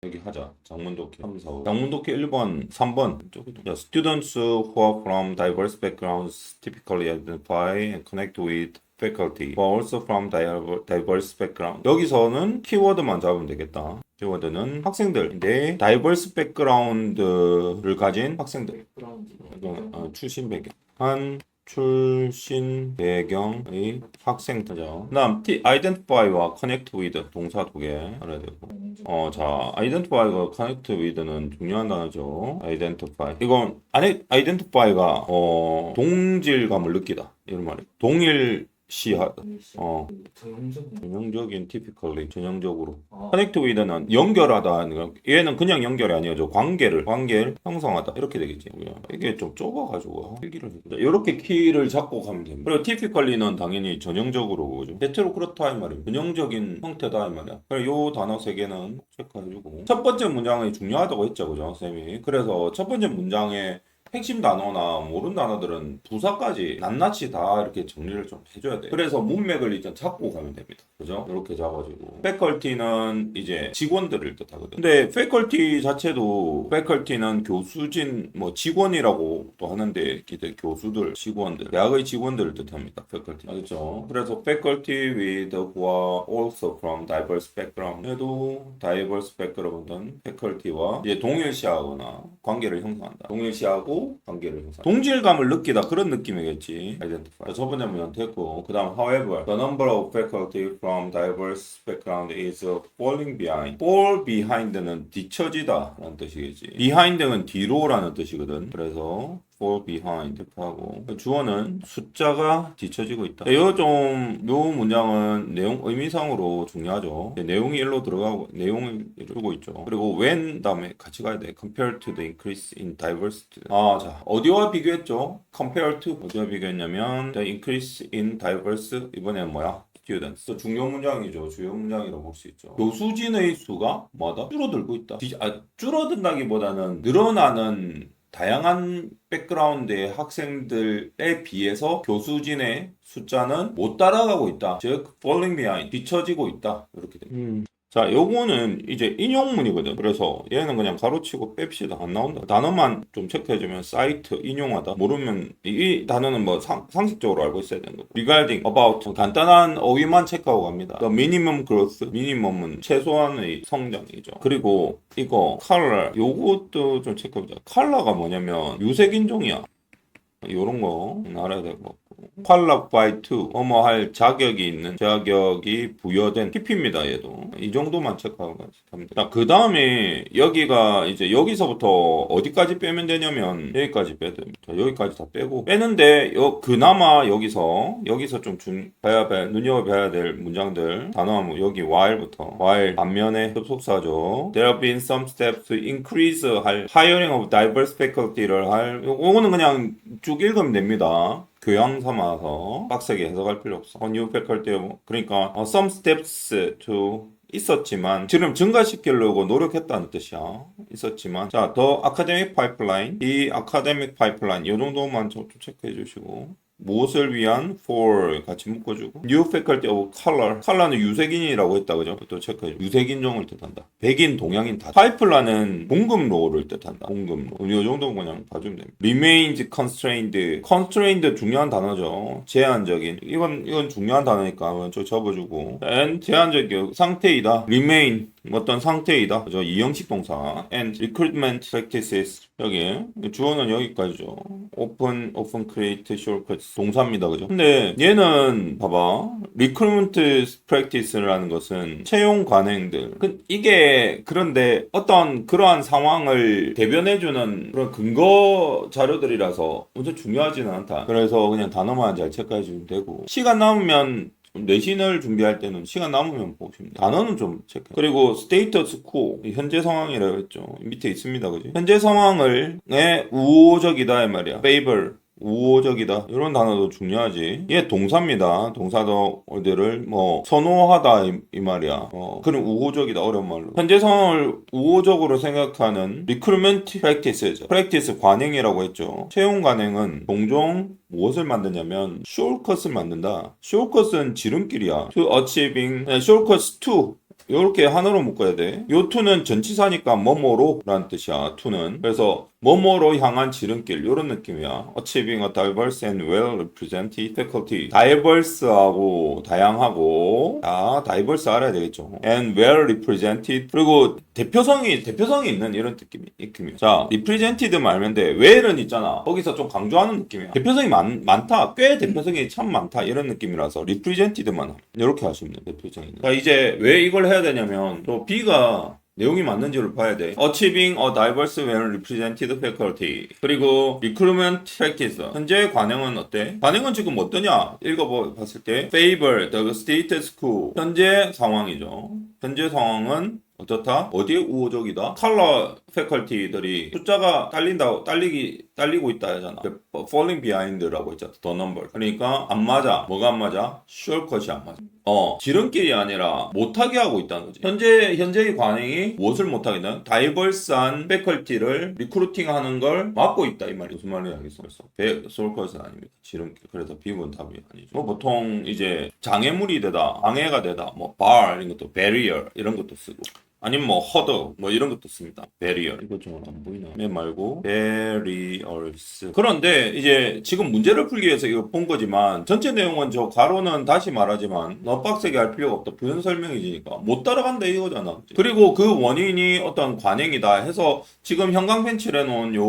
여기 하자. 장문독해 3, 4, 5. 장문독해 1번, 3번. 자, students who are from diverse backgrounds typically identify and connect with faculty who are also from diverse background. 여기서는 키워드만 잡으면 되겠다. 키워드는 학생들인데 diverse background를 가진 학생들. 출신 배경. 한 출신 배경의 학생들죠. 그다음 identify와 connect with 동사 두 개 알아야 되고. 자, identify가 connect with는 중요한 단어죠. identify. 이건 identify가 동질감을 느끼다 이런 말이에요. 동일시하다. 전형적인 typically 전형적으로. connect with는 연결하다. 얘는 그냥 연결이 아니죠. 관계를 형성하다 이렇게 되겠지. 이게 좀 좁아가지고 필기를 해보자. 이렇게 키를 잡고 가면 됩니다. 그리고 typically는 당연히 전형적으로 오죠. 대체로 그렇다 이 말이에요. 전형적인 형태다 이 말이야. 그래서 요 단어 세 개는 체크해주고 첫 번째 문장이 중요하다고 했죠, 그죠, 쌤이. 그래서 첫 번째 문장에 핵심 단어나 모르는 단어들은 부사까지 낱낱이 다 이렇게 정리를 좀 해줘야 돼요. 그래서 문맥을 일단 잡고 가면 됩니다. 그죠? 이렇게 잡아주고. faculty는 이제 직원들을 뜻하거든. 근데 faculty 자체도 faculty는 교수진, 직원이라고 또 하는데 기대 교수들, 직원들, 대학의 직원들을 뜻합니다. faculty. 알겠죠? 그래서 faculty with who are also from diverse background. 해도 diverse background은 faculty와 이제 동일시하거나 관계를 형성한다. 동일시하고 관계를 형성. 동질감을 느끼다 그런 느낌이겠지. identify. 첫 번째 문장 됐고, 그 다음 however the number of faculty from diverse background is falling behind. fall behind는 뒤처지다 라는 뜻이겠지. behind는 뒤로라는 뜻이거든. 그래서 fall behind 하고 주어는 숫자가 뒤처지고 있다. 요 문장은 내용 의미상으로 중요하죠. 내용이 일로 들어가고 내용을 이루고 있죠. 그리고 when 다음에 같이 가야 돼. compared to the increase in diversity. 자, 어디와 비교했죠? compared to 어디와 비교했냐면 the increase in diverse 이번에는 뭐야? students. 중요 문장이죠. 주요 문장이라고 볼 수 있죠. 교수진의 수가 뭐다? 줄어들고 있다. 줄어든다기보다는 늘어나는 다양한 백그라운드의 학생들에 비해서 교수진의 숫자는 못 따라가고 있다. 즉, falling behind, 뒤처지고 있다. 이렇게 됩니다. 자, 요거는 이제 인용문이거든. 그래서 얘는 그냥 가로치고 뺍시다. 안 나온다. 단어만 좀 체크해주면 사이트, 인용하다. 모르면 이 단어는 상식적으로 알고 있어야 되는 거고. regarding, about 간단한 어휘만 체크하고 갑니다. The minimum growth, minimum은 최소한의 성장이죠. 그리고 이거 color, 요것도 좀 체크해보자. color가 뭐냐면 유색인종이야. 요런 거 알아야 될 것 같고. qualify to 할 자격이 부여된 TP입니다. 얘도 이 정도만 체크하고 갑니다. 그 다음에 여기가 이제 여기서부터 어디까지 빼면 되냐면 여기까지 빼야 됩니다. 여기까지 다 빼고 빼는데 그나마 여기서 좀 눈여겨봐야 될 문장들 단어 여기 while부터 while 반면에 접속사죠. There have been some steps to increase hiring of diverse faculty를 요거는 그냥 쭉 읽으면 됩니다. 교양 삼아서 빡세게 해석할 필요 없어. new faculty 그러니까 some steps to 있었지만 지금 증가시키려고 노력했다는 뜻이야. 있었지만 자, the academic pipeline 이 academic pipeline 이 정도만 좀 체크해 주시고 무엇을 위한 for 같이 묶어주고 new faculty of color color는 유색인이라고 했다 그죠? 또 체크해주고 유색인종을 뜻한다. 백인 동양인 다 파이플라는 공급로를 뜻한다. 공급로 이 정도는 그냥 봐주면 됩니다. remains constrained 중요한 단어죠. 제한적인 이건 중요한 단어니까 좀 접어주고 and 제한적인 상태이다. remain 어떤 상태이다. 그죠? 이형식 동사 and recruitment practices 여기 주어는 여기까지죠. open create shortcuts 동사입니다. 그죠? 근데 얘는 봐봐. recruitment practice라는 것은 채용 관행들 이게 그런데 어떤 그러한 상황을 대변해주는 그런 근거 자료들이라서 엄청 중요하지는 않다. 그래서 그냥 단어만 잘 체크해주면 되고 시간 남으면 내신을 준비할 때는 시간 남으면 보십니다. 단어는 좀 체크. 그리고 스테이터스 quo 현재 상황이라고 했죠. 밑에 있습니다. 그지? 현재 상황을 우호적이다 이 말이야. favor 우호적이다 이런 단어도 중요하지. 얘 동사입니다. 동사들을 선호하다 이 말이야. 그럼 우호적이다 어려운 말로. 현재 상황을 우호적으로 생각하는 recruitment practice 관행이라고 했죠. 채용 관행은 종종 무엇을 만드냐면 shortcut을 만든다. shortcut은 지름길이야. to achieving shortcuts to 이렇게 하나로 묶어야 돼. 요 to는 전치사니까 뭐뭐로라는 뜻이야. to는. 그래서 뭐뭐로 향한 지름길 이런 느낌이야. Achieving a diverse and well-represented faculty. diverse하고 다양하고 diverse 알아야 되겠죠. and well-represented 그리고 대표성이 있는 이런 느낌이야. 자, represented 말면 돼. well은 있잖아. 거기서 좀 강조하는 느낌이야. 대표성이 많다. 꽤 대표성이 참 많다. 이런 느낌이라서 represented만 이렇게 하시면 돼. 대표성이. 자, 이제 왜 이걸 해야 되냐면 또 B가 내용이 맞는지를 봐야 돼. Achieving a diverse and represented faculty. 그리고 recruitment practice. 현재 관행은 어때? 관행은 지금 어떠냐? 읽어봤을 때 favor the status quo. 현재 상황이죠. 현재 상황은 어떻다? 어디에 우호적이다? 컬러 패컬티들이 숫자가 딸리고 있다 하잖아. falling behind라고 했잖아. the number. 그러니까 안 맞아. 뭐가 안 맞아? shortcut이 안 맞아. 지름길이 아니라 못하게 하고 있다는 거지. 현재의 관행이 무엇을 못하게 되나? 다이버스한 패컬티를 리크루팅하는 걸 막고 있다 이 말이 무슨 말인지 알겠어? 그래서 shortcut은 아닙니다. 지름길. 그래서 B는 답이 아니죠. 뭐 보통 이제 장애물이 되다, 방해가 되다, 뭐 bar 이런 것도 barrier 이런 것도 쓰고. 아니면 뭐 허더 뭐 이런 것도 씁니다. barrier 이거 좀 안 보이나? 맨 말고 barriers. 그런데 이제 지금 문제를 풀기 위해서 이거 본 거지만 전체 내용은 저 가로는 다시 말하지만 너무 빡세게 할 필요가 없다. 부연 설명이지니까 못 따라간다 이거잖아. 그리고 그 원인이 어떤 관행이다 해서 지금 형광펜칠해 놓은 요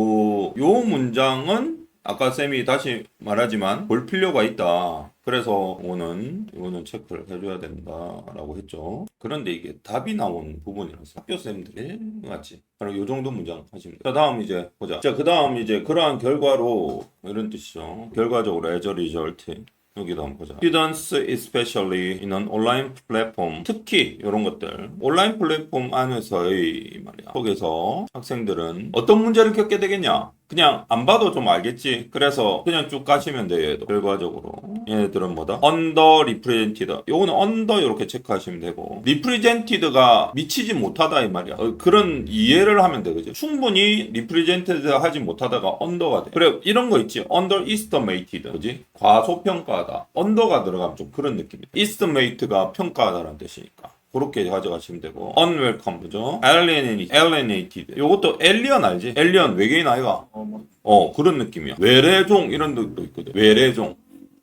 문장은 아까 쌤이 다시 말하지만 볼 필요가 있다. 그래서 이거는 체크를 해줘야 된다라고 했죠. 그런데 이게 답이 나온 부분이라서 학교 쌤들이 맞지? 바로 요 정도 문장 하시면 돼요. 자, 다음 이제 보자. 자, 그 다음 이제 그러한 결과로 이런 뜻이죠. 결과적으로 as a result. 여기도 한번 보자. Students especially in an online platform 특히 이런 것들 온라인 플랫폼 안에서의 말이야. 거기서 학생들은 어떤 문제를 겪게 되겠냐? 그냥 안 봐도 좀 알겠지. 그래서 그냥 쭉 가시면 돼요. 얘도. 결과적으로 얘네들은 뭐다? underrepresented. 요거는 under 이렇게 체크하시면 되고 represented가 미치지 못하다 이 말이야. 그런 이해를 하면 돼. 그죠? 충분히 represented 하지 못하다가 under가 돼. 그래 이런 거 있지. underestimated. 그지? 과소평가하다. under가 들어가면 좀 그런 느낌이야. estimate가 평가하다라는 뜻이니까. 그렇게 가져가시면 되고 unwelcome 그죠? alienated 요것도 alien 알지? alien 외계인 아이가 그런 느낌이야. 외래종 이런 것도 있거든. 외래종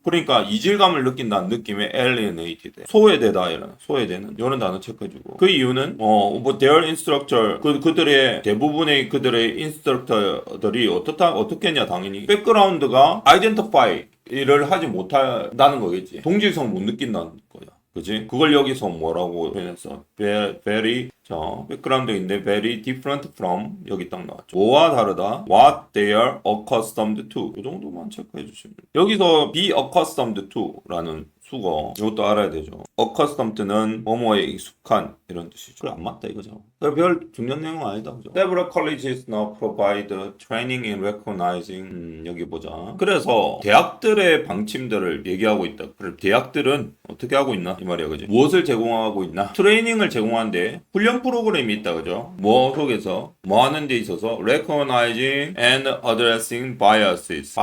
그러니까 이질감을 느낀다는 느낌의 alienated 소외되다 이런 소외되는 이런 단어 체크해주고 그 이유는 뭐 their instructor 그들의 대부분의 그들의 인스트럭터들이 어떻겠냐 당연히 백그라운드가 identify를 하지 못한다는 거겠지. 동질성 못 느낀다는 거야. 그지? 그걸 여기서 뭐라고 표현했어? very 백그라운드인데 very different from 여기 딱 나왔죠. 뭐와 다르다? What they are accustomed to. 이 정도만 체크해 주시면 돼요. 여기서 be accustomed to라는 수거 이것도 알아야 되죠. accustomed는 뭐뭐에 익숙한 이런 뜻이죠. 그래 안 맞다 이거죠. 별 중요한 내용 아니다 그죠? Several colleges now provide training in recognizing 여기 보자. 그래서 대학들의 방침들을 얘기하고 있다. 그래 대학들은 어떻게 하고 있나 이 말이야 그지? 무엇을 제공하고 있나? 트레이닝을 제공하는데 훈련 프로그램이 있다 그죠? 뭐 속에서 뭐 하는 데 있어서 recognizing and addressing biases.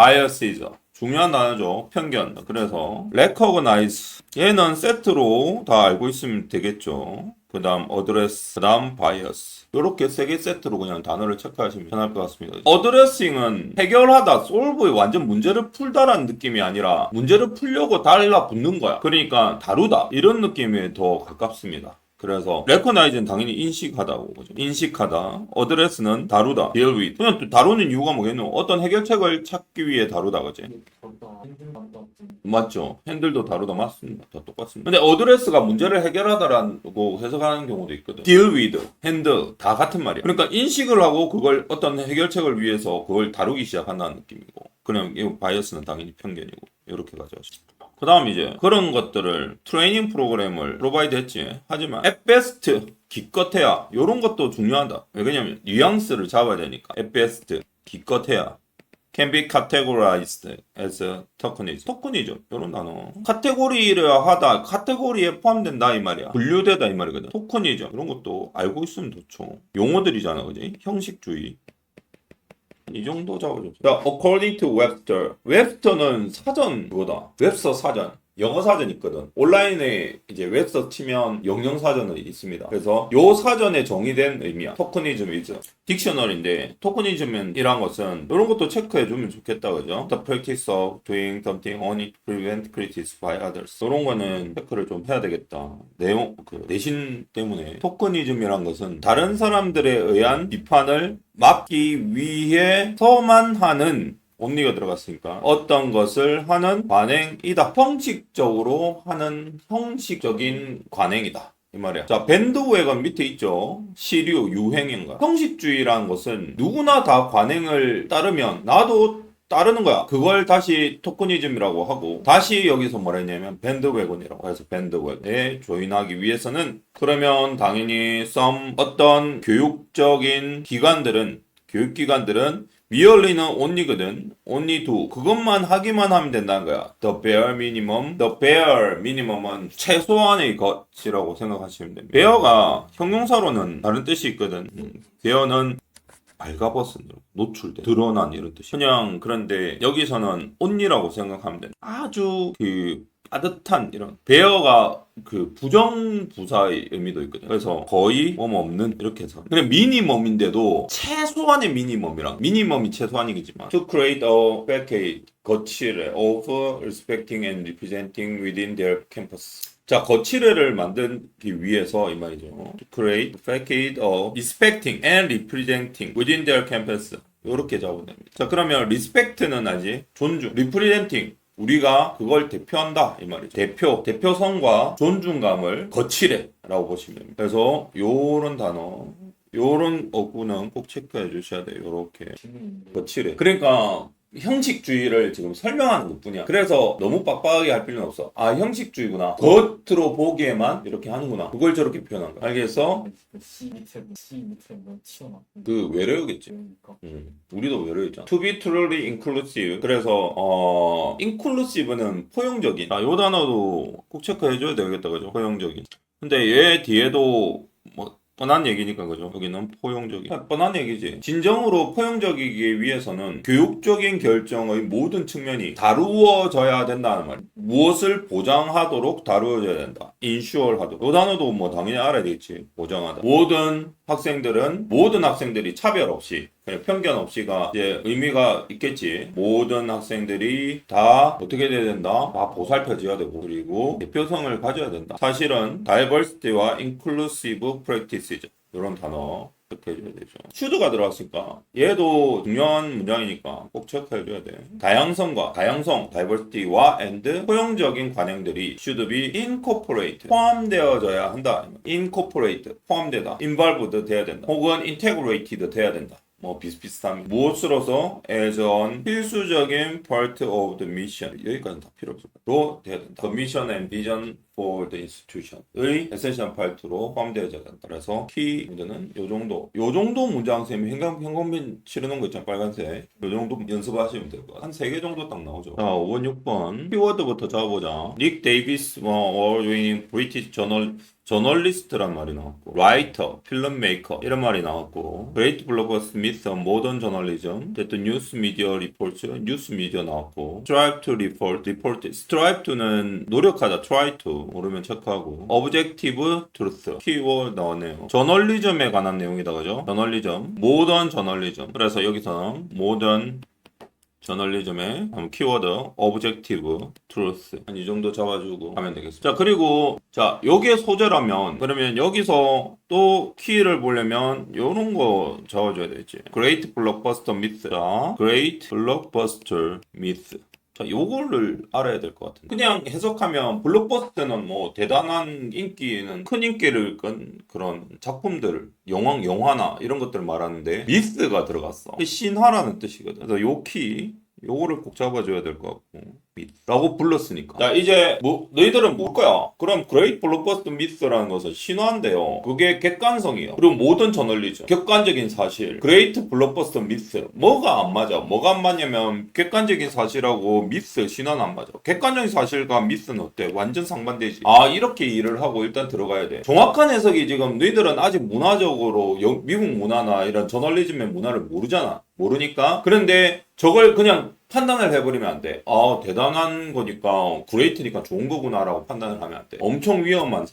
중요한 단어죠. 편견. 그래서 recognize 얘는 세트로 다 알고 있으면 되겠죠. 그 다음 address, 그 다음 bias. 이렇게 세 개 세트로 그냥 단어를 체크하시면 편할 것 같습니다. addressing은 해결하다, solve의 완전 문제를 풀다라는 느낌이 아니라 문제를 풀려고 달라붙는 거야. 그러니까 다루다 이런 느낌에 더 가깝습니다. 그래서 recognize는 당연히 인식하다고 보죠. 인식하다. address는 다루다. deal with. 그냥 또 다루는 이유가 뭐겠노? 어떤 해결책을 찾기 위해 다루다 그지? 맞죠. 핸들도 다루다 맞습니다. 다 똑같습니다. 근데 address가 문제를 해결하다라고 해석하는 경우도 있거든. deal with, handle 다 같은 말이야. 그러니까 인식을 하고 그걸 어떤 해결책을 위해서 그걸 다루기 시작한다는 느낌이고. 그냥 이 바이어스는 당연히 편견이고. 이렇게 가져가시죠. 그 다음 이제 그런 것들을 트레이닝 프로그램을 프로바이드 했지. 하지만 at best 기껏해야 이런 것도 중요하다. 왜냐면 뉘앙스를 잡아야 되니까. at best 기껏해야 can be categorized as tokenism. 토큰이죠. 이런 단어. 카테고리를 하다. 카테고리에 포함된다 이 말이야. 분류되다 이 말이거든. 토큰이죠. 이런 것도 알고 있으면 좋죠. 용어들이잖아. 그지? 형식주의. 이 정도 잡아줘. 자, according to Webster. 웹스터는 사전 그거다. 웹스터 사전. 영어 사전이 있거든. 온라인에 이제 웹서 치면 영영 사전은 있습니다. 그래서 요 사전에 정의된 의미야. 토커니즘이죠. 딕셔너리인데 토커니즘이란 것은 이런 것도 체크해주면 좋겠다, 그죠? The practice of doing something only to prevent criticism by others. 이런 거는 체크를 좀 해야 되겠다. 내용 내신 때문에 토커니즘이란 것은 다른 사람들에 의한 비판을 막기 위해서만 하는 only가 들어갔으니까 어떤 것을 하는 관행이다. 형식적으로 하는 형식적인 관행이다. 이 말이야. 자, 밴드웨건 밑에 있죠. 시류, 유행인가. 형식주의라는 것은 누구나 다 관행을 따르면 나도 따르는 거야. 그걸 다시 토커니즘이라고 하고 다시 여기서 뭐라 했냐면 밴드웨건이라고 해서 밴드웨건에 조인하기 위해서는 그러면 당연히 어떤 교육기관들은 merely는 only거든. only do. 그것만 하기만 하면 된다는 거야. The bare minimum. The bare minimum은 최소한의 것이라고 생각하시면 됩니다. bare가 형용사로는 다른 뜻이 있거든. bare는 발가벗은, 노출된, 드러난 이런 뜻이. 그냥 그런데 여기서는 only라고 생각하면 돼. 아주 따뜻한 이런 베어가 부정부사의 의미도 있거든요. 그래서 거의 없는 이렇게 해서 그냥 미니멈인데도 최소한의 미니멈이 최소한이겠지만 to create a facade 거치를 of respecting and representing within their campus. 자, 거치레를 만들기 위해서 이 말이죠. To create a facade of respecting and representing within their campus. 이렇게 잡으면 됩니다. 자, 그러면 respect는 아직 존중, representing 우리가 그걸 대표한다 이 말이죠. 대표성과 존중감을 거치래라고 보시면 됩니다. 그래서 요런 단어, 요런 어구는 꼭 체크해 주셔야 돼요. 요렇게 거치래. 그러니까 형식주의를 지금 설명하는 것뿐이야. 그래서 너무 빡빡하게 할 필요는 없어. 아, 형식주의구나. 겉으로 보기에만 이렇게 하는구나. 그걸 저렇게 표현한 거야. 알겠어? C 밑에 뭐 튀어나와. 그 외래어겠지. 그러니까. 우리도 외래어있잖아. To be truly inclusive. 그래서 inclusive는 포용적인. 아, 요 단어도 꼭 체크해줘야 되겠다, 그죠? 포용적인. 근데 얘 뒤에도 뭐 뻔한 얘기니까 그죠? 여기는 포용적인. 뻔한 얘기지. 진정으로 포용적이기 위해서는 교육적인 결정의 모든 측면이 다루어져야 된다는 말. 무엇을 보장하도록 다루어져야 된다. ensure 하도록. 이 단어도 뭐 당연히 알아야 되겠지. 보장하다. 모든 학생들이 차별 없이 그냥 편견 없이가 이제 의미가 있겠지. 모든 학생들이 다 어떻게 돼야 된다? 다 보살펴져야 되고 그리고 대표성을 가져야 된다. 사실은 diversity와 inclusive practice죠. 이런 단어 체크해줘야 되죠. should가 들어갔으니까 얘도 중요한 문장이니까 꼭 체크해줘야 돼. 다양성, diversity와 and 포용적인 관행들이 should be incorporate 포함되어져야 한다. incorporate 포함되다. involved 돼야 된다. 혹은 integrated 돼야 된다. 뭐 비슷비슷합니다. 무엇으로서 as an 필수적인 part of the mission 여기까지는 다 필요 없을 거로 돼야 된다. The mission and vision for the institution의 에센셜 파트로 포함되어져야 된다. 그래서 키 문제는 요 정도 문장 쌤이 현관빈 치르는 거 있잖아. 빨간색 요 정도 연습하시면 될 것 같아요. 한 3개 정도 딱 나오죠. 자, 5번 6번 키워드부터 잡아보자. 닉 데이비스 어워드윙 브리티시 저널리스트란 말이 나왔고 라이터, 필름메이커 이런 말이 나왔고 그레이트 블로거 스미스 모던 저널리즘 됐든 뉴스 미디어 리포트 뉴스 미디어 나왔고 strive to report strive to는 노력하다 try to 모르면 체크하고 objective truth 키워드 나왔네요. 저널리즘에 관한 내용이다 그죠? 저널리즘 모던 저널리즘 그래서 여기서는 모던 저널리즘의 키워드 objective truth 한 이 정도 잡아주고 하면 되겠습니다. 자, 그리고 자, 요게 소재라면 그러면 여기서 또 키를 보려면 요런 거 잡아줘야 되겠지. Great blockbuster myth. 자, Great blockbuster myth. 자, 요거를 알아야 될 것 같은데. 그냥 해석하면 블록버스터는 뭐 대단한 인기는 큰 인기를 끈 그런 작품들, 영화나 이런 것들을 말하는데 미스가 들어갔어. 신화라는 뜻이거든. 그래서 요 키, 요거를 꼭 잡아줘야 될 것 같고. 라고 불렀으니까. 자, 이제 뭐 너희들은 뭘 거야? 그럼 그레이트 블록버스터 미스라는 것은 신화인데요. 그게 객관성이에요. 그리고 모든 저널리즘, 객관적인 사실. 그레이트 블록버스터 미스 뭐가 안 맞아? 뭐가 안 맞냐면 객관적인 사실하고 미스 신화는 안 맞아. 객관적인 사실과 미스는 어때? 완전 상반되지. 아, 이렇게 일을 하고 일단 들어가야 돼. 정확한 해석이 지금 너희들은 아직 문화적으로 미국 문화나 이런 저널리즘의 문화를 모르잖아. 모르니까. 그런데 저걸 그냥 판단을 해버리면 안 돼. 대단한 거니까, 그레이트니까 좋은 거구나라고 판단을 하면 안 돼. 엄청 위험한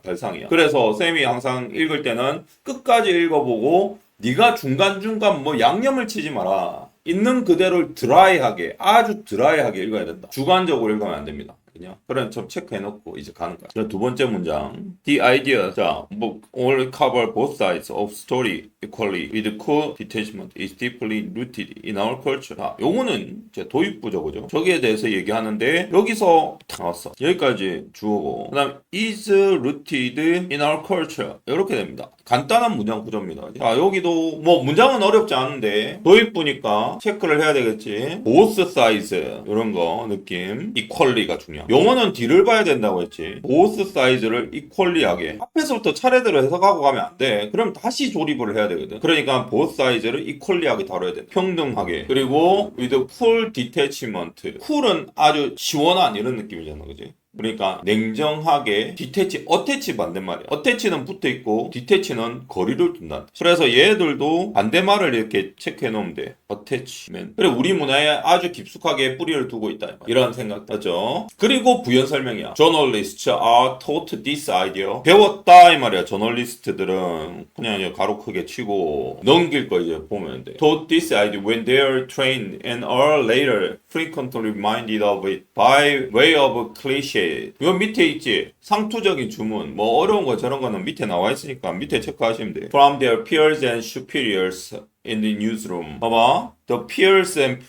발상이야. 그래서 쌤이 항상 읽을 때는 끝까지 읽어보고, 네가 중간중간 뭐 양념을 치지 마라. 있는 그대로 드라이하게, 아주 드라이하게 읽어야 된다. 주관적으로 읽으면 안 됩니다. 그냥 그런 좀 체크해놓고 이제 가는 거야. 자, 두 번째 문장. The idea. 자, 뭐 all cover both sides of story equally with cool detachment is deeply rooted in our culture. 자, 요거는 이제 도입부죠, 저기에 대해서 얘기하는데 여기서 다 나왔어. 여기까지 주어고. 그다음 is rooted in our culture. 이렇게 됩니다. 간단한 문장 구조입니다. 자, 여기도 뭐 문장은 어렵지 않은데 도입부니까 체크를 해야 되겠지. both sides 이런 거 느낌. equally가 중요해. 용어는 뒤를 봐야 된다고 했지. both sides를 equally하게 앞에서부터 차례대로 해석하고 가면 안 돼. 그럼 다시 조립을 해야 되거든. 그러니까 both sides를 equally하게 다뤄야 돼. 평등하게. 그리고 with cool detachment. cool은 아주 시원한 이런 느낌이잖아, 그지? 그러니까 냉정하게 디태치, 어태치 반대말이야. 어태치는 붙어있고 디태치는 거리를 둔다. 그래서 얘들도 반대말을 이렇게 체크해 놓으면 돼. 어태치면. 그래 우리 문화에 아주 깊숙하게 뿌리를 두고 있다. 이런 생각 하죠. 그리고 부연 설명이야. Journalists are taught this idea. 배웠다 이 말이야. 저널리스트들은 그냥 가로 크게 치고 넘길 거 이제 보면 돼. Taught this idea when they are trained and are later frequently reminded of it by way of cliché. 요 밑에 있지. 상투적인 주문. 뭐 어려운 거 저런 거는 밑에 나와 있으니까 밑에 체크하시면 돼. From their peers and superiors in the newsroom. 봐봐. The peers and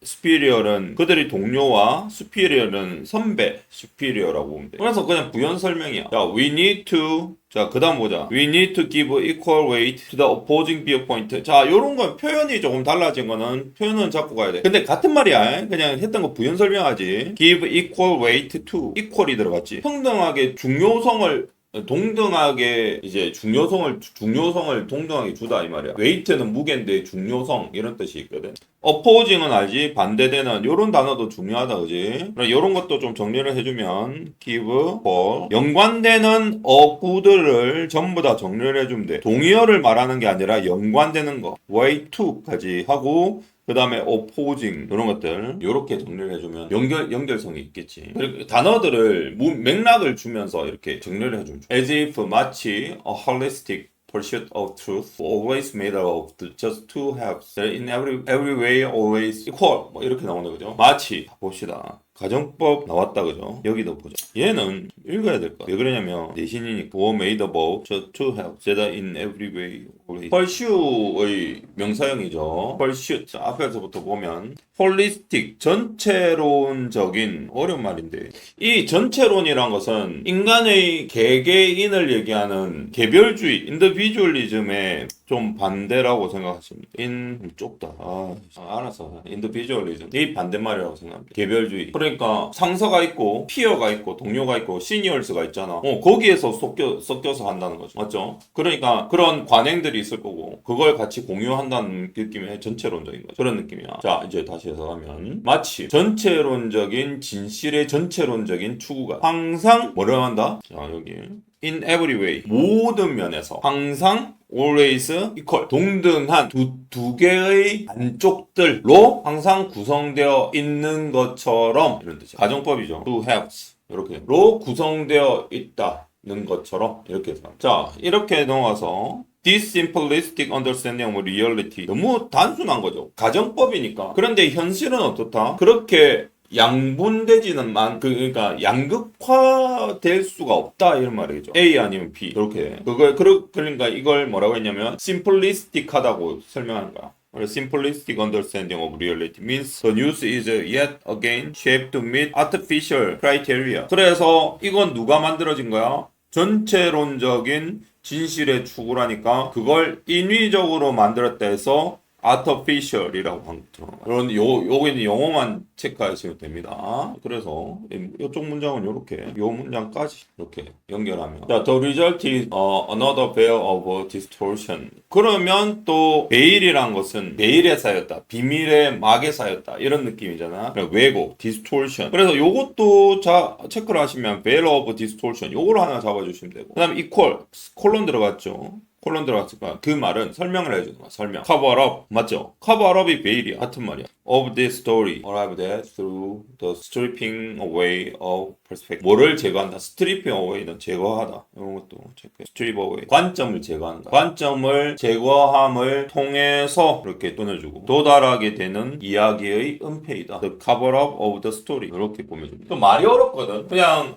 superior은 그들의 동료와 superior은 선배, superior라고 보면 돼. 그래서 그냥 부연 설명이야. 자, we need to 자, 그 다음 보자. We need to give equal weight to the opposing viewpoint. 자, 요런 건 표현이 조금 달라진 거는 표현은 잡고 가야 돼. 근데 같은 말이야. 그냥 했던 거 부연 설명하지. Give equal weight to. equal이 들어갔지. 평등하게 중요성을 동등하게 이제 중요성을 동등하게 주다 이 말이야. weight는 무게인데 중요성 이런 뜻이 있거든. opposing은 알지? 반대되는 요런 단어도 중요하다 그지? 요런 것도 좀 정리를 해주면 give, for 연관되는 어구들을 전부 다 정리를 해주면 돼. 동의어를 말하는 게 아니라 연관되는 거 way to까지 하고 그 다음에 opposing 이런 것들 이렇게 정리를 해주면 연결성이 있겠지. 그리고 단어들을 맥락을 주면서 이렇게 정리를 해주면 좋아. As if 마치 a holistic pursuit of truth always made up of just two halves in every way always equal 뭐 이렇게 나오는 거죠. 마치 봅시다. 가정법 나왔다 그죠? 여기도 보자. 얘는 읽어야 될 거야. 왜 그러냐면 내신이니까 were made above just to have that in every way always. pursue의 명사형이죠. pursuit 앞에서부터 보면 holistic 전체론적인 어려운 말인데 이 전체론이란 것은 인간의 개개인을 얘기하는 개별주의 individualism의 좀 반대라고 생각하십니다. 좁다. 알았어. individualism 이 반대말이라고 생각합니다. 개별주의. 그러니까 상사가 있고 피어가 있고 동료가 있고 시니어스가 있잖아. 거기에서 섞여서 한다는 거죠. 맞죠? 그러니까 그런 관행들이 있을 거고 그걸 같이 공유한다는 느낌의 전체론적인 거죠. 그런 느낌이야. 자, 이제 다시 해석하면 마치 전체론적인 진실의 전체론적인 추구가 항상 뭐라고 한다? 자, 여기 in every way 모든 면에서 항상 always equal 동등한 두 개의 안쪽들로 항상 구성되어 있는 것처럼 이런 뜻이야. 가정법이죠. two halves 이렇게로 구성되어 있다는 것처럼 이렇게 해서 자 이렇게 넘어가서 This simplistic understanding of reality 너무 단순한 거죠. 가정법이니까. 그런데 현실은 어떻다? 그렇게 양분되지는 그러니까 양극화될 수가 없다 이런 말이죠. A 아니면 B 이렇게 그러니까 이걸 뭐라고 했냐면 simplistic하다고 설명하는 거야. Simplistic understanding of reality means the news is yet again shaped to meet artificial criteria. 그래서 이건 누가 만들어진 거야? 전체론적인 진실의 추구라니까 그걸 인위적으로 만들었다 해서 artificial이라고 하는 그런 요거는 영어만 체크하시면 됩니다. 그래서 이쪽 문장은 이렇게 요 문장까지 이렇게 연결하면 자, the result is another veil of distortion. 그러면 또 베일이란 것은 베일에 쌓였다. 비밀의 막에 쌓였다. 이런 느낌이잖아. 왜곡, distortion. 그래서 요것도 체크를 하시면 veil of distortion. 요걸 하나 잡아주시면 되고. 그 다음에 equal, 콜론 들어갔죠. 콜론 들어갔을까? 그 말은 설명을 해주는 거야. 설명. cover up 맞죠? cover up이 베일이야. 같은 말이야. of this story arrived at through the stripping away of perspective. 뭐를 제거한다? stripping away는 제거하다. 이런 것도 체크해. strip away. 관점을 제거한다. 관점을 제거함을 통해서 이렇게 끊어주고 도달하게 되는 이야기의 은폐이다. The cover up of the story. 이렇게 보면 됩니다. 또 말이 어렵거든. 그냥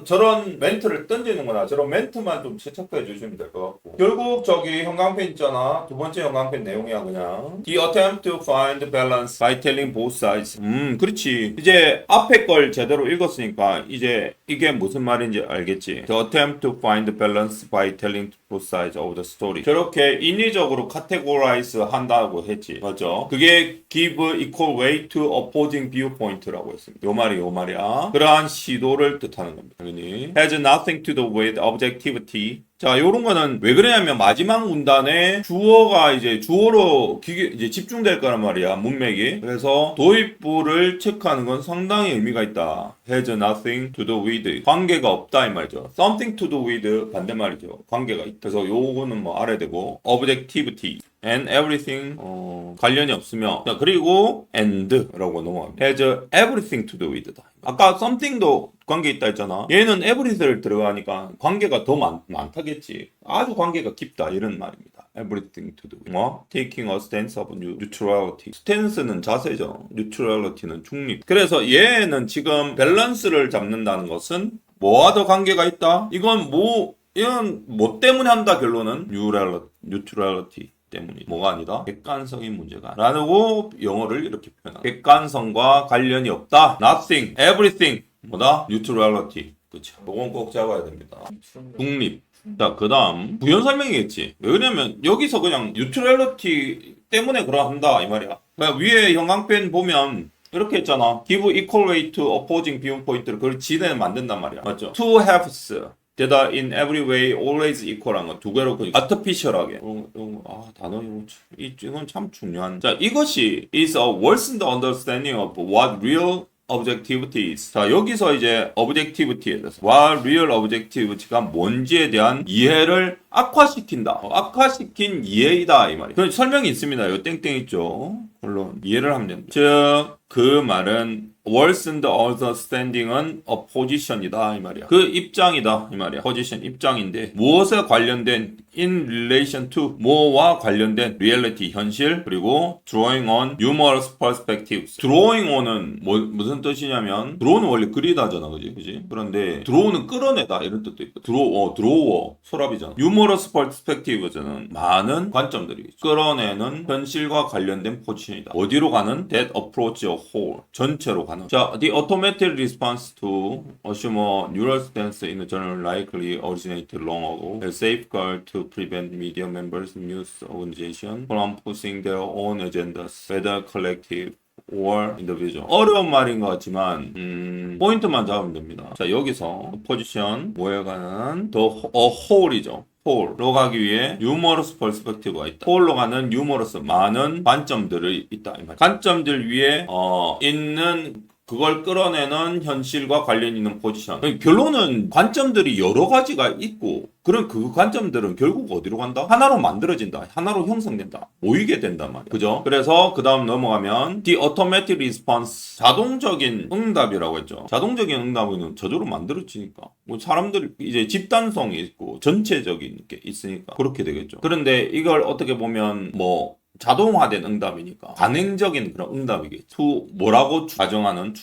저런 멘트를 던지는 거나 저런 멘트만 좀 체크해 주시면 될 것 같고. 결국 저기 형광펜 있잖아. 두 번째 형광펜 내용이야 그냥. The attempt to find balance by telling both sides. 그렇지. 이제 앞에 걸 제대로 읽었으니까 이제 이게 무슨 말인지 알겠지. The attempt to find balance by telling both sides of the story. 저렇게 인위적으로 categorize 한다고 했지. 맞죠? 그게 give equal weight to opposing viewpoint라고 했습니다. 요 말이야. 그러한 시도를 뜻하는 겁니다. 당연히. Has nothing to do with objectivity. 자, 요런 거는 왜 그러냐면 마지막 문단에 주어가 이제 주어로 이제 집중될 거란 말이야, 문맥이. 그래서 도입부를 체크하는 건 상당히 의미가 있다. has nothing to do with. 관계가 없다 이 말이죠. something to do with 반대말이죠. 관계가 있다. 그래서 요거는 뭐 알아야 되고 objectivity. and everything 관련이 없으며 자, 그리고 and라고 넘어갑니다. has everything to do with. 아까 something도 관계 있다 했잖아. 얘는 everything을 들어가니까 관계가 더 많다겠지. 아주 관계가 깊다 이런 말입니다. everything to do. 뭐? taking a stance of neutrality. stance는 자세죠. neutrality는 중립. 그래서 얘는 지금 밸런스를 잡는다는 것은 뭐와 더 관계가 있다? 이건 뭐 때문에 한다 결론은 neutrality. 때문이 뭐가 아니다? 객관성인 문제가 라고 영어를 이렇게 표현한다. 객관성과 관련이 없다. nothing, everything 뭐다? neutrality. 그쵸. 이건 꼭 잡아야 됩니다. 중립. 자, 그 다음 부연 설명이겠지. 왜 그러냐면 여기서 그냥 neutrality 때문에 그러한다 이 말이야. 그러니까 위에 형광펜 보면 이렇게 했잖아. give equal weight to opposing viewpoint를 그걸 지대는 만든단 말이야. 맞죠? two halves that are in every way always equal한 거 두 개로 그 artificial하게 단어 이건 참 중요한. 자, 이것이 is a worsened understanding of what real objectivity is. 자, 여기서 이제 objectivity에 대해서 what real objectivity가 뭔지에 대한 이해를 악화시킨다. 악화시킨 이해이다 이 말이에요. 그 설명이 있습니다. 요 땡땡 있죠. 물론 이해를 하면 됩니다. 즉 그 말은 worsened understanding은 a position이다 이 말이야. 그 입장이다 이 말이야. position 입장인데 무엇에 관련된 in relation to 뭐와 관련된 reality 현실 그리고 drawing on numerous perspectives. drawing on은 무슨 뜻이냐면 draw는 원래 그리다잖아, 그지? 그런데 draw는 끌어내다 이런 뜻도 있고 drawer 서랍이잖아. numerous perspectives는 많은 관점들이 있어. 끌어내는 현실과 관련된 포지션이다. 어디로 가는? that approach a whole 전체로 가는. 자, the automatic response to assume a neural stance in a journal likely originated long ago. A safeguard to prevent media members, news organization from pushing their own agendas, whether collective or individual. 어려운 말인 것 같지만 포인트만 잡으면 됩니다. 자, 여기서 포지션 뭐에 관한 the whole이죠. whole로 가기 위해 numerous perspective가 있다. whole로 가는 numerous 많은 관점들이 있다. 이 말이야. 관점들 위에 있는 그걸 끌어내는 현실과 관련 있는 포지션. 결론은 관점들이 여러 가지가 있고 그럼 그 관점들은 결국 어디로 간다? 하나로 만들어진다. 하나로 형성된다. 모이게 된단 말이야. 그죠? 그래서 그 다음 넘어가면 the automatic response 자동적인 응답이라고 했죠. 자동적인 응답은 저절로 만들어지니까 뭐 사람들 이제 집단성이 있고 전체적인 게 있으니까 그렇게 되겠죠. 그런데 이걸 어떻게 보면 뭐 자동화된 응답이니까 가능적인 그런 응답이겠죠. 뭐라고 추정하는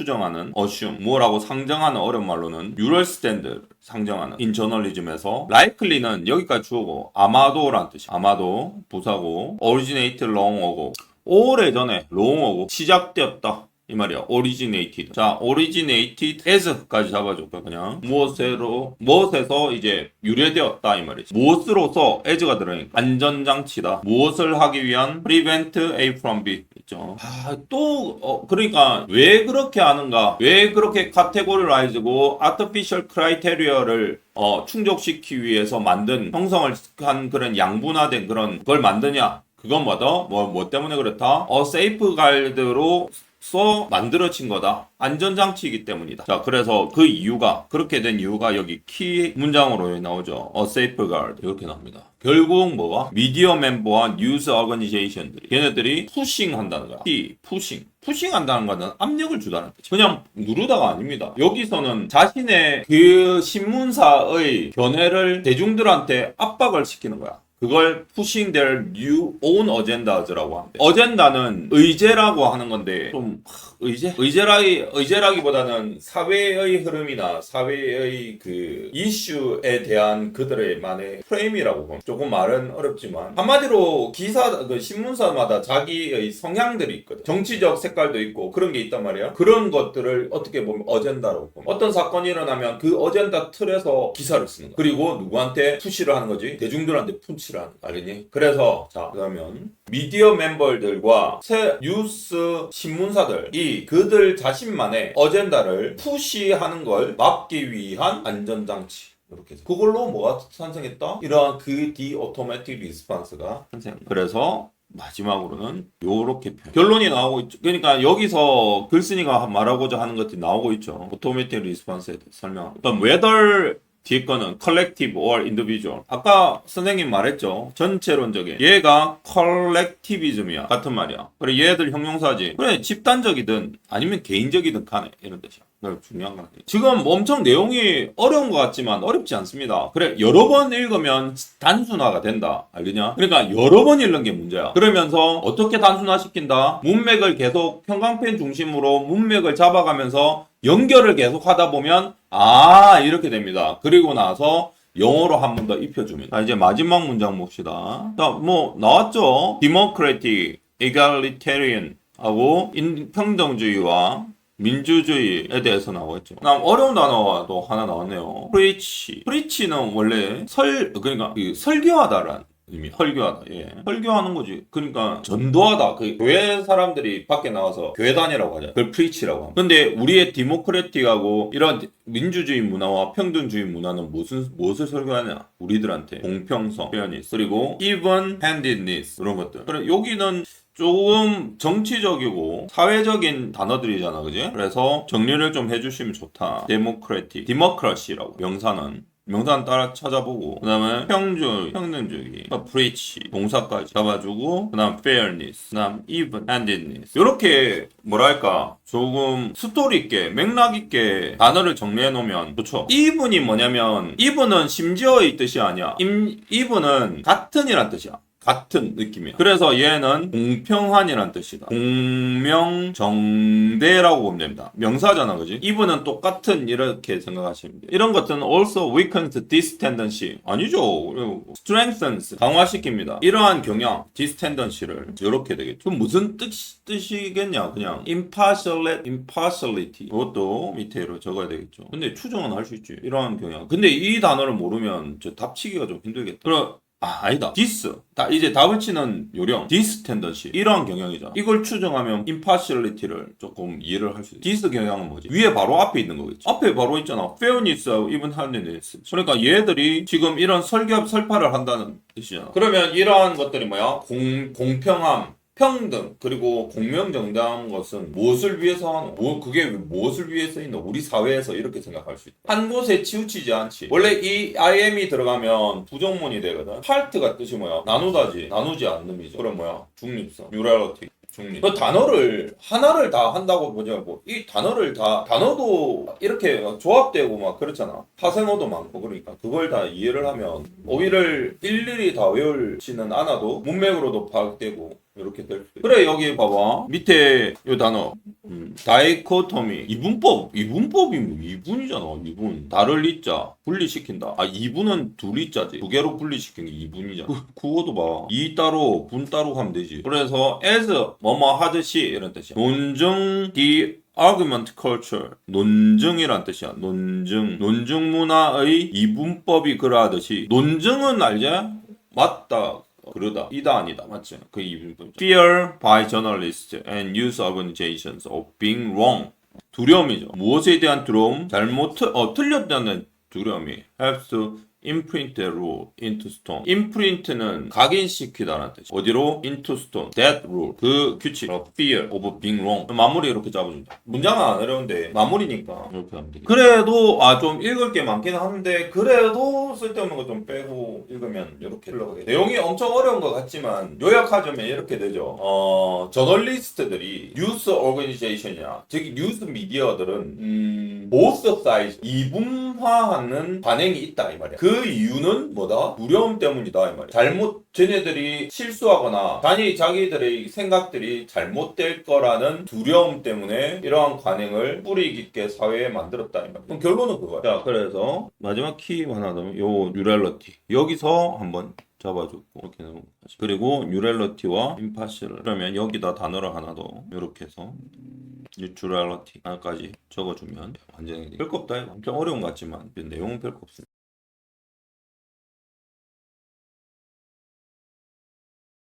assume 뭐라고 상정하는 어려운 말로는 neural standard 상정하는 in journalism에서 likely는 여기까지 주어고 아마도란 뜻이 아마도 부사고 originate long ago 오래전에 long ago 시작되었다 이 말이야. originated. 자, originated as까지 잡아줄까 그냥. 무엇에서 이제 유래되었다 이 말이지. 무엇으로서 as가 들어가니까 안전장치다. 무엇을 하기 위한 prevent A from B 있죠. 그러니까 왜 그렇게 하는가? 왜 그렇게 categorize고 artificial criteria를 충족시키기 위해서 형성을 한 그런 양분화된 그런 걸 만드냐? 그건 뭐다? 뭐 때문에 그렇다? safeguard로 써 만들어진 거다. 안전장치이기 때문이다. 자, 그래서 그 이유가, 그렇게 된 이유가 여기 키 문장으로 나오죠. A safeguard. 이렇게 나옵니다. 결국 뭐가? 미디어 멤버와 뉴스 오거니제이션들이 걔네들이 푸싱 한다는 거야. 푸싱 한다는 거는 압력을 주다는 뜻이 그냥 누르다가 아닙니다. 여기서는 자신의 그 신문사의 견해를 대중들한테 압박을 시키는 거야. 그걸 pushing their new own agendas라고 하는데, 어젠다는 의제라고 하는 건데 좀 의제라기보다는 사회의 흐름이나 사회의 그 이슈에 대한 그들의 만의 프레임이라고 보면 조금 말은 어렵지만, 한마디로 기사 그 신문사마다 자기의 성향들이 있거든. 정치적 색깔도 있고 그런 게 있단 말이야. 그런 것들을 어떻게 보면 어젠다라고 보면, 어떤 사건이 일어나면 그 어젠다 틀에서 기사를 쓰는 거야. 그리고 누구한테 푸시를 하는 거지? 대중들한테 푸시를 하는 거야. 알겠니? 그래서 자, 그러면 미디어 멤버들과 새 뉴스 신문사들이 그들 자신만의 어젠다를 푸시하는 걸 막기 위한 안전장치. 이렇게 그걸로 뭐가 탄생했다? 이러한 그 디오토매틱 리스폰스가 탄생. 그래서 마지막으로는 요렇게 결론이 나오고 있죠. 그러니까 여기서 글쓴이가 말하고자 하는 것들이 나오고 있죠. 오토매틱 리스폰스에 대해 설명하고. 그럼 whether 뒤에 거는 collective or individual. 아까 선생님 말했죠. 전체론적인. 얘가 collectivism이야. 같은 말이야. 그래, 얘들 형용사지. 그래, 집단적이든 아니면 개인적이든 간에 이런 뜻이야. 중요한 건 지금 엄청 내용이 어려운 것 같지만 어렵지 않습니다. 그래, 여러 번 읽으면 단순화가 된다. 알겠냐? 그러니까 여러 번 읽는 게 문제야. 그러면서 어떻게 단순화시킨다? 문맥을 계속 형광펜 중심으로 문맥을 잡아가면서 연결을 계속 하다 보면 이렇게 됩니다. 그리고 나서 영어로 한 번 더 입혀주면. 자, 이제 마지막 문장 봅시다. 자, 뭐 나왔죠? democratic, egalitarian 하고 평등주의와 민주주의에 대해서 나오겠죠. 그다음 어려운 단어가 또 하나 나왔네요. preach는 원래 그러니까 설교하다라는 의미. 설교하다. 예. 설교하는 거지. 그러니까 전도하다. 그 교회 사람들이 밖에 나와서 교회 다니라고 하잖아. 그걸 preach라고 합니다. 근데 우리의 디모크래틱하고 이런 민주주의 문화와 평등주의 문화는 무엇을 설교하냐? 우리들한테 공평성, 페어니스, 그리고 even-handedness 이런 것들. 그래, 여기는 조금 정치적이고 사회적인 단어들이잖아, 그지? 그래서 정리를 좀 해주시면 좋다. 데모크래틱, 디모크라시라고 명사는 따라 찾아보고, 그 다음에 평등주의, preach, 동사까지 잡아주고, 그 다음 fairness, 그 다음 even-handedness. 이렇게 뭐랄까 조금 스토리 있게 맥락 있게 단어를 정리해 놓으면 좋죠. even이 뭐냐면, even은 심지어의 뜻이 아니야. even은 같은이란 뜻이야. 같은 느낌이야. 그래서 얘는 공평한이란 뜻이다. 공명정대라고 보면 됩니다. 명사잖아, 그지? 이분은 똑같은 이렇게 생각하시면 돼요. 이런 것들은 also weakens this tendency. 아니죠. strengthens, 강화시킵니다. 이러한 경향, this tendency를 이렇게 되겠죠. 그럼 무슨 뜻이겠냐? 그냥 impartiality. 그것도 밑에로 적어야 되겠죠. 근데 추정은 할 수 있지. 이러한 경향. 근데 이 단어를 모르면 저 답치기가 좀 힘들겠다. 그럼 아니다. this. 이제 답을 치는 요령. this tendency. 이러한 경향이잖아. 이걸 추정하면 impartiality를 조금 이해를 할 수 있어. this 경향은 뭐지? 위에 바로 앞에 있는 거겠지. 앞에 바로 있잖아. fairness, even-handedness. 그러니까 얘들이 지금 이런 설파를 한다는 뜻이잖아. 그러면 이러한 것들이 뭐야? 공평함, 평등, 그리고 공명정당한 것은 무엇을 위해서 하노? 그게 무엇을 위해서 있노? 우리 사회에서 이렇게 생각할 수 있다. 한 곳에 치우치지 않지. 원래 이 IM이 들어가면 부정문이 되거든. part가 뜻이 뭐야? 나누다지. 나누지 않는 이죠. 그럼 뭐야? 중립성. plurality. 중립. 그 단어를 하나를 다 한다고 보자고. 이 단어도 이렇게 조합되고 막 그렇잖아. 파생어도 많고. 그러니까 그걸 다 이해를 하면 오이를 일일이 다 외울지는 않아도 문맥으로도 파악되고 이렇게 될 수 있어. 그래, 여기 봐봐. 밑에 이 단어 다이코토미. 이분법이 뭐 이분이잖아. 이분. 다를 이자 분리시킨다. 이분은 둘이 자지. 두 개로 분리시킨 게 이분이잖아. 그거도 봐. 이 따로 분 따로 하면 되지. 그래서 as 뭐뭐 하듯이 이런 뜻이야. 논증 the argument culture. 논증이란 뜻이야. 논증 문화의 이분법이 그러하듯이. 논증은 알지? 맞다. 그러다. 이다 아니다. 맞지? 그 이분법. Fear by journalists and news organizations of being wrong. 두려움이죠. 무엇에 대한 두려움? 틀렸다는 두려움이 helps to imprint the rule into stone. imprint는 각인시키다라는 뜻. 어디로? into stone. that rule. 그 규칙. fear of being wrong. 마무리 이렇게 잡아준다. 문장은 안 어려운데 마무리니까 이렇게 하면 되겠다. 그래도 좀 읽을 게 많긴 한데 그래도 쓸데없는 거 좀 빼고 읽으면 이렇게 흘러가게. 내용이 엄청 어려운 것 같지만 요약하자면 이렇게 되죠. 저널리스트들이 뉴스 오거니제이션이나 즉 뉴스 미디어들은 both sides 이분화하는 관행이 있다 이 말이야. 그 이유는 뭐다? 두려움 때문이다 이 말이야. 잘못 쟤네들이 실수하거나 단지 자기들의 생각들이 잘못될 거라는 두려움 때문에 이러한 관행을 뿌리 깊게 사회에 만들었다 이 말이야. 그럼 결론은 그거야. 자, 그래서 마지막 키 하나 더 요 뉴럴러티 여기서 한번 잡아줬고 이렇게 넣은 거지. 그리고 뉴럴러티와 임파시를 그러면 여기다 단어를 하나 더 이렇게 해서 뉴트럴러티 하나까지 적어주면 완전히 별거 없다. 이거 엄청 어려운 것 같지만 내용은 별거 없습니다.